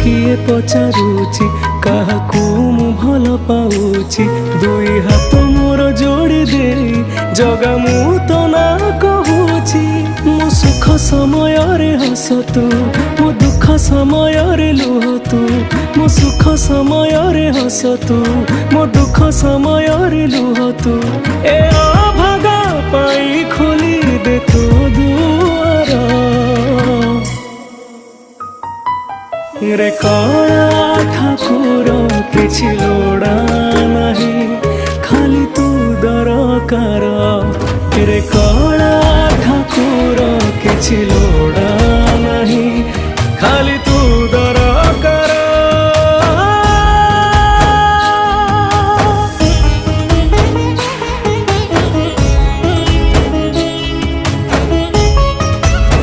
किए पचारुची काहाकू मु भल पाऊची दुई हाथ मोर जोड़ी दे जगा मु तो ना कहूची मो सुख समय रे हस तू मो दुख समय रे लुह तू मो सुख समय रे हस तू मो दुख समय रे लुह तू ए अभागा पाई खोली दे तू दुआर रे कला ठाकुर किछि लोड़ा नहीं खाली तू दरकार रे कला ठाकुर किछि लोड़ा